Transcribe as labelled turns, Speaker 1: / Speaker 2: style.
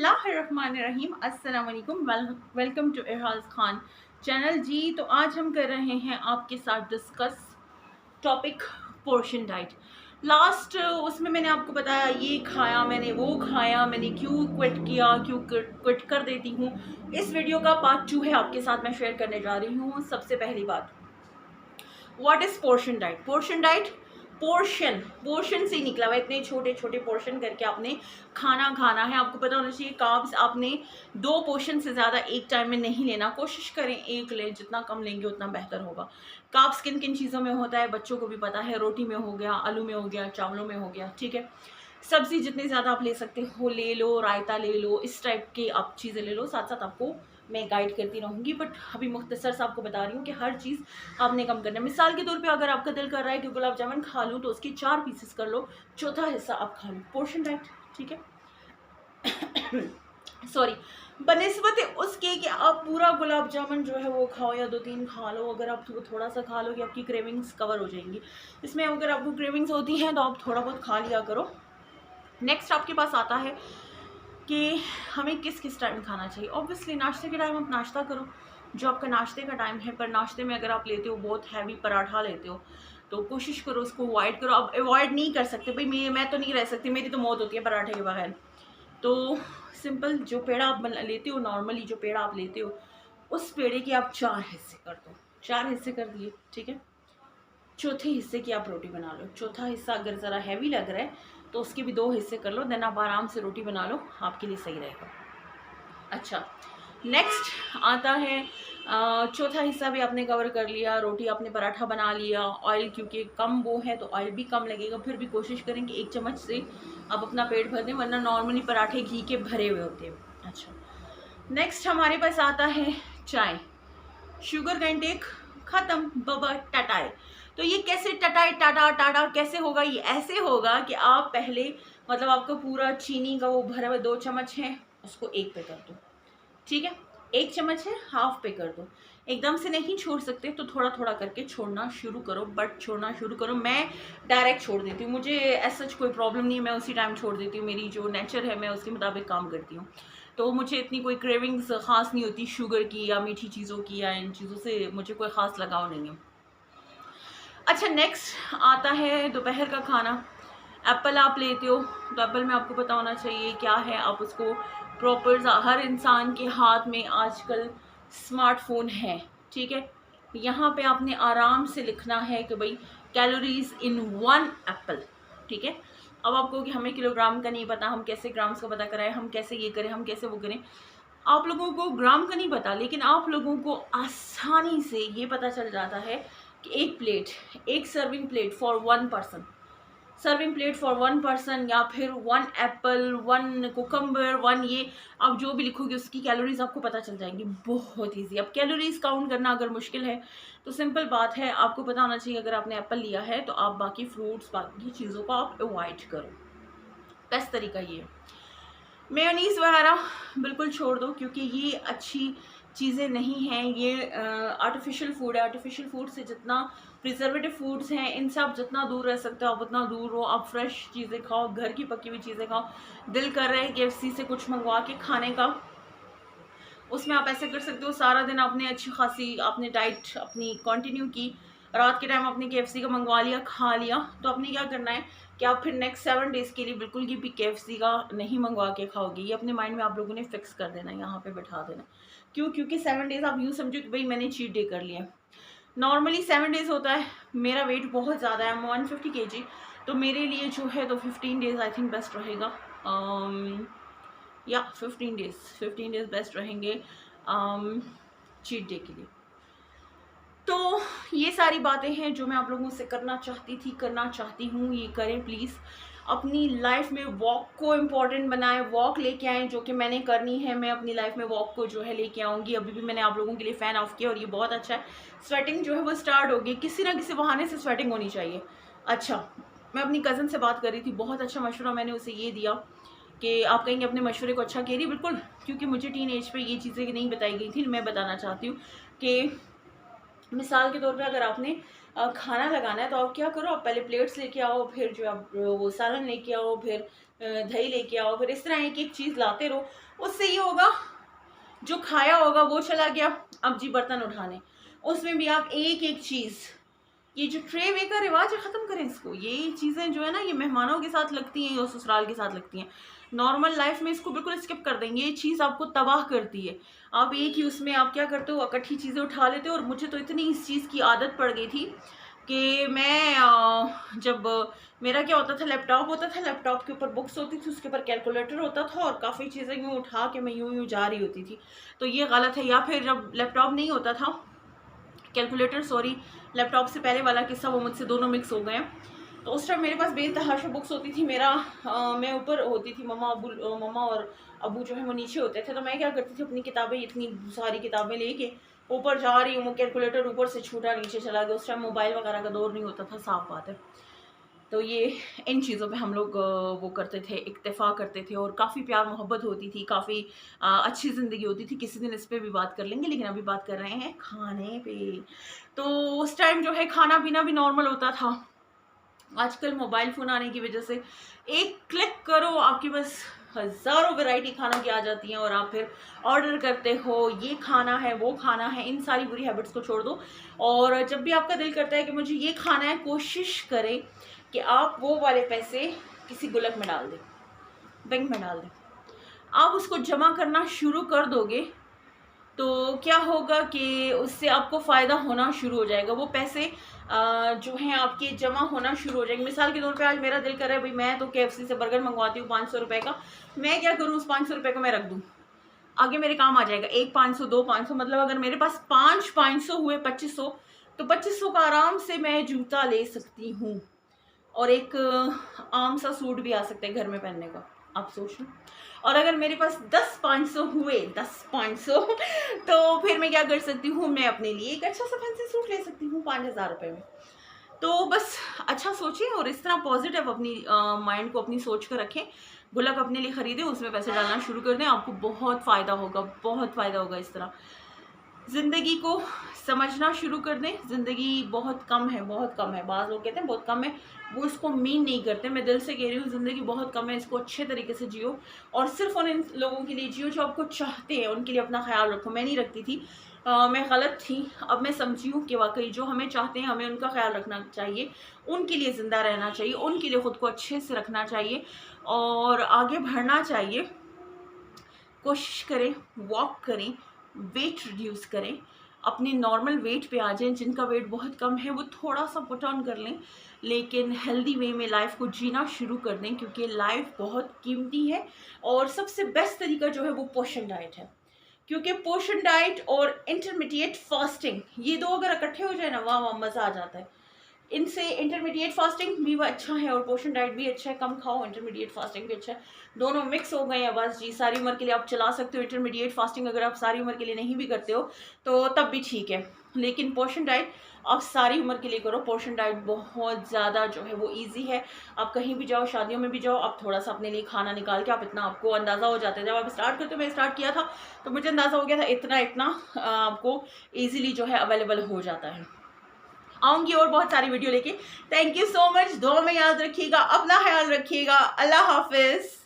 Speaker 1: बिस्मिल्लाहिर्रहमानिर्रहीम अस्सलाम वालेकुम। वेलकम टू इरहाज खान चैनल जी। तो आज हम कर रहे हैं आपके साथ discuss topic portion diet. Last उसमें मैंने आपको बताया ये खाया मैंने, वो खाया मैंने, क्यों क्विट किया, क्यों क्विट कर देती हूँ। इस वीडियो का पार्ट 2 है आपके साथ मैं शेयर करने जा रही हूँ। सबसे पहली बात, what is portion diet? Portion diet portion से ही निकला हुआ। इतने छोटे छोटे पोर्शन करके आपने खाना है। आपको पता होना चाहिए कार्ब्स आपने 2 पोर्शन से ज़्यादा एक टाइम में नहीं लेना। कोशिश करें एक लें, जितना कम लेंगे उतना बेहतर होगा। कार्ब्स किन किन चीज़ों में होता है बच्चों को भी पता है। रोटी में हो गया, आलू में हो गया, चावलों में हो गया, ठीक है। सब्जी जितनी ज़्यादा आप ले सकते हो ले लो, रायता ले लो, इस टाइप के आप चीज़ें ले लो। साथ साथ आपको मैं गाइड करती रहूँगी, बट अभी मुख्तसर से आपको बता रही हूँ कि हर चीज़ आपने कम करना है। मिसाल के तौर पे अगर आपका दिल कर रहा है कि गुलाब जामुन खा लूँ तो उसके 4 पीसेस कर लो, चौथा हिस्सा आप खा लो। पोर्शन डाइट, ठीक है। सॉरी, बनिस्बत उसके कि आप पूरा गुलाब जामुन जो है वो खाओ या 2-3 खा लो। अगर आप थोड़ा सा खा लो कि आपकी क्रेविंग्स कवर हो जाएंगी। इसमें अगर आपको क्रेविंग्स होती हैं तो आप थोड़ा बहुत खा लिया करो। नेक्स्ट आपके पास आता है कि हमें किस किस टाइम खाना चाहिए। ऑब्वियसली नाश्ते के टाइम आप नाश्ता करो, जो आपका नाश्ते का टाइम है। पर नाश्ते में अगर आप लेते हो बहुत हैवी पराठा लेते हो तो कोशिश करो उसको अवॉइड करो। अब अवॉइड नहीं कर सकते भाई, मैं तो नहीं रह सकती, मेरी तो मौत होती है पराठे के बगैर। तो सिंपल जो पेड़ा आप लेते हो, नॉर्मली जो पेड़ा आप लेते हो उस पेड़े के आप 4 हिस्से कर दो। 4 हिस्से कर दिए, ठीक है। चौथे हिस्से की आप रोटी बना लो। चौथा हिस्सा अगर ज़रा हैवी लग रहा है तो उसके भी 2 हिस्से कर लो, देन आप आराम से रोटी बना लो, आपके लिए सही रहेगा। अच्छा, नेक्स्ट आता है चौथा हिस्सा भी आपने कवर कर लिया। रोटी आपने पराठा बना लिया। ऑयल क्योंकि कम वो है तो ऑयल भी कम लगेगा, फिर भी कोशिश करें कि 1 चम्मच से आप अपना पेट भर दें, वरना नॉर्मली पराठे घी के भरे हुए होते हैं। अच्छा, नेक्स्ट हमारे पास आता है चाय। शुगर का इंटेक खत्म, बबा टटाए। तो ये कैसे टटाए, टाटा टाटा कैसे होगा? ये ऐसे होगा कि आप पहले मतलब आपका पूरा चीनी का वो भरा हुआ 2 चम्मच है, उसको 1 पे कर दो, ठीक है। 1 चम्मच है, हाफ पे कर दो। एकदम से नहीं छोड़ सकते तो थोड़ा थोड़ा करके छोड़ना शुरू करो, बट छोड़ना शुरू करो। मैं डायरेक्ट छोड़ देती हूँ, मुझे ऐसा कोई प्रॉब्लम नहीं है, मैं उसी टाइम छोड़ देती हूँ। मेरी जो नेचर है मैं उसके मुताबिक काम करती हूँ। तो मुझे इतनी कोई क्रेविंग्स ख़ास नहीं होती शुगर की या मीठी चीज़ों की, या इन चीज़ों से मुझे कोई ख़ास लगाव नहीं है। अच्छा, नेक्स्ट आता है दोपहर का खाना। एप्पल आप लेते हो तो एप्पल में आपको पता होना चाहिए क्या है। आप उसको प्रॉपर, हर इंसान के हाथ में आजकल स्मार्टफोन है, ठीक है। यहाँ पे आपने आराम से लिखना है कि भाई कैलोरीज इन 1 एप्पल, ठीक है। अब आपको कि हमें किलोग्राम का नहीं पता, हम कैसे ग्राम्स का पता कराएं, हम कैसे ये करें, हम कैसे वो करें। आप लोगों को ग्राम का नहीं पता, लेकिन आप लोगों को आसानी से ये पता चल जाता है कि एक serving plate for 1 person, serving plate for 1 person, या फिर 1 एप्पल, 1 कुकम्बर, 1 ये आप जो भी लिखोगे उसकी कैलोरीज आपको पता चल जाएंगी। बहुत ईजी। अब कैलोरीज काउंट करना अगर मुश्किल है तो सिंपल बात है, आपको पता होना चाहिए अगर आपने एप्पल लिया है तो आप बाकी फ्रूट्स, बाकी चीज़ों को आप अवॉइड करो। बेस्ट तरीका ये है। मेयोनीज़ वगैरह बिल्कुल छोड़ दो, क्योंकि ये अच्छी चीज़ें नहीं हैं। ये आर्टिफिशियल फूड है। आर्टिफिशियल फूड से जितना, प्रिजर्वेटिव फूड्स हैं, इनसे आप जितना दूर रह सकते हो आप उतना दूर रहो। आप फ्रेश चीज़ें खाओ, घर की पकी हुई चीज़ें खाओ। दिल कर रहा है KFC से कुछ मंगवा के खाने का, उसमें आप ऐसे कर सकते हो, सारा दिन आपने अच्छी खासी आपने डाइट अपनी कंटिन्यू की, रात के टाइम आपने KFC का मंगवा लिया, खा लिया, तो आपने क्या करना है कि आप फिर नेक्स्ट 7 डेज़ के लिए बिल्कुल भी KFC का नहीं मंगवा के खाओगे। ये अपने माइंड में आप लोगों ने फिक्स कर देना, यहाँ पे बैठा देना। क्यों? क्योंकि 7 डेज़ आप यूँ समझो कि भाई मैंने चीट डे कर लिया। नॉर्मली 7 डेज़ होता है। मेरा वेट बहुत ज़्यादा है, 150 kg, तो मेरे लिए जो है तो 15 डेज़ आई थिंक बेस्ट रहेगा। या 15 डेज़ बेस्ट रहेंगे चीट डे के लिए। तो ये सारी बातें हैं जो मैं आप लोगों से करना चाहती हूँ। ये करें प्लीज़। अपनी लाइफ में वॉक को इम्पॉर्टेंट बनाएं, वॉक लेके आएँ, जो कि मैंने करनी है। मैं अपनी लाइफ में वॉक को जो है लेके आऊँगी। अभी भी मैंने आप लोगों के लिए फ़ैन ऑफ किया और ये बहुत अच्छा है। स्वेटिंग जो है वो स्टार्ट होगी, किसी ना किसी बहाने से स्वेटिंग होनी चाहिए। अच्छा, मैं अपनी कज़न से बात कर रही थी, बहुत अच्छा मशवरा मैंने उसे ये दिया कि आप कहेंगे अपने मशवरे को अच्छा कह रही, बिल्कुल, क्योंकि मुझे टीन एज पे ये चीज़ें नहीं बताई गई थी। मैं बताना चाहती हूँ कि मिसाल के तौर पे अगर आपने खाना लगाना है तो आप क्या करो, आप पहले प्लेट्स लेके आओ, फिर जो आप वो सालन लेके आओ, फिर दही लेके आओ, फिर इस तरह एक एक चीज़ लाते रहो। उससे ये होगा जो खाया होगा वो चला गया। अब जी बर्तन उठाने, उसमें भी आप एक एक चीज़, ये जो ट्रे वे का रिवाज है ख़त्म करें इसको। ये चीज़ें जो है ना, ये मेहमानों के साथ लगती हैं या ससुराल के साथ लगती हैं। नॉर्मल लाइफ में इसको बिल्कुल स्किप कर देंगे। ये चीज़ आपको तबाह करती है। आप एक ही उसमें आप क्या करते हो, इकट्ठी चीज़ें उठा लेते हो। और मुझे तो इतनी इस चीज़ की आदत पड़ गई थी कि मैं जब मेरा क्या होता था, लैपटॉप होता था, लैपटॉप के ऊपर बुक्स होती थी, उसके ऊपर कैलकुलेटर होता था और काफ़ी चीज़ें यूँ उठा के मैं यूँ जा रही होती थी। तो ये गलत है। या फिर जब लैपटॉप नहीं होता था, कैलकुलेटर सॉरी, लैपटॉप से पहले वाला किस्सा, वो मुझसे दोनों मिक्स हो गए। तो उस टाइम मेरे पास बेतहाशा बुक्स होती थी। मैं ऊपर होती थी, मम्मा और अबू जो है वो नीचे होते थे। तो मैं क्या करती थी, अपनी किताबें, इतनी सारी किताबें लेके ऊपर जा रही हूँ, कैलकुलेटर ऊपर से छूटा नीचे चला गया। उस टाइम मोबाइल वगैरह का दौर नहीं होता था, साफ बात है। तो ये इन चीज़ों पे हम लोग वो करते थे, इक्तफ़ा करते थे और काफ़ी प्यार मोहब्बत होती थी, काफ़ी अच्छी ज़िंदगी होती थी। किसी दिन इस पे भी बात कर लेंगे, लेकिन अभी बात कर रहे हैं खाने पे। तो उस टाइम जो है खाना पीना भी नॉर्मल होता था। आजकल मोबाइल फ़ोन आने की वजह से एक क्लिक करो, आपके पास हज़ारों वैरायटी खानों की आ जाती हैं और आप फिर ऑर्डर करते हो, ये खाना है, वो खाना है। इन सारी बुरी हैबिट्स को छोड़ दो और जब भी आपका दिल करता है कि मुझे ये खाना है, कोशिश करें कि आप वो वाले पैसे किसी गुल्लक में डाल दें, बैंक में डाल दें। आप उसको जमा करना शुरू कर दोगे तो क्या होगा कि उससे आपको फ़ायदा होना शुरू हो जाएगा। वो पैसे जो हैं आपके जमा होना शुरू हो जाएंगे। मिसाल के तौर पे आज मेरा दिल कर रहा है, भाई मैं तो KFC से बर्गर मंगवाती हूँ 500 रुपये का, मैं क्या करूँ, उस 500 रुपये को मैं रख दूँ, आगे मेरे काम आ जाएगा। 1 500, 2 500, मतलब अगर मेरे पास 5 500 हुए 2500, तो 2500 का आराम से मैं जूता ले सकती हूँ और एक आम सा सूट भी आ सकता है घर में पहनने का, आप सोच लो। और अगर मेरे पास 10 500 हुए, 10 500 तो फिर मैं क्या कर सकती हूँ, मैं अपने लिए एक अच्छा सा फैंसी सूट ले सकती हूँ 5000 रुपये में। तो बस अच्छा सोचिए और इस तरह पॉजिटिव अपनी माइंड को, अपनी सोच कर रखें। गुल्लक अपने लिए खरीदें, उसमें पैसे डालना शुरू कर दें, आपको बहुत फ़ायदा होगा, बहुत फ़ायदा होगा। इस तरह ज़िंदगी को समझना शुरू कर दें। ज़िंदगी बहुत कम है, बहुत कम है। बाज़ लोग कहते हैं बहुत कम है, वो इसको मीन नहीं करते। मैं दिल से कह रही हूँ, ज़िंदगी बहुत कम है, इसको अच्छे तरीके से जियो और सिर्फ़ उन लोगों के लिए जियो जो आपको चाहते हैं, उनके लिए अपना ख्याल रखो। मैं नहीं रखती थी, मैं गलत थी। अब मैं समझी हूँ कि वाकई जो हमें चाहते हैं, हमें उनका ख्याल रखना चाहिए, उनके लिए ज़िंदा रहना चाहिए, उनके लिए ख़ुद को अच्छे से रखना चाहिए और आगे बढ़ना चाहिए। कोशिश करें, वॉक करें, वेट रिड्यूस करें, अपने नॉर्मल वेट पे आ जाएं। जिनका वेट बहुत कम है वो थोड़ा सा पुट ऑन कर लें, लेकिन हेल्दी वे में लाइफ को जीना शुरू कर दें, क्योंकि लाइफ बहुत कीमती है। और सबसे बेस्ट तरीका जो है वो पोषण डाइट है, क्योंकि पोषण डाइट और इंटरमीडिएट फास्टिंग, ये दो अगर इकट्ठे हो जाए ना, वाह वाह, मज़ा आ जाता है। इनसे इंटरमीडिएट फास्टिंग भी अच्छा है और पोषण डाइट भी अच्छा है। कम खाओ, इंटरमीडिएट फास्टिंग भी अच्छा है, दोनों मिक्स हो गए हैं। बस जी, सारी उम्र के लिए आप चला सकते हो इंटरमीडिएट फास्टिंग। अगर आप सारी उम्र के लिए नहीं भी करते हो तो तब भी ठीक है, लेकिन पोषण डाइट आप सारी उम्र के लिए करो। पोषण डाइट बहुत ज़्यादा जो है वो ईजी है। आप कहीं भी जाओ, शादियों में भी जाओ, आप थोड़ा सा अपने लिए खाना निकाल के, आप इतना आपको अंदाज़ा हो जाता है। जब आप स्टार्ट करते हो, मैं स्टार्ट किया था तो मुझे अंदाज़ा हो गया था, इतना इतना आपको ईजिली जो है अवेलेबल हो जाता है। आऊँगी और बहुत सारी वीडियो लेके। Thank you so much. दुआ में याद रखिएगा, अपना ख्याल रखिएगा। अल्लाह हाफिज़।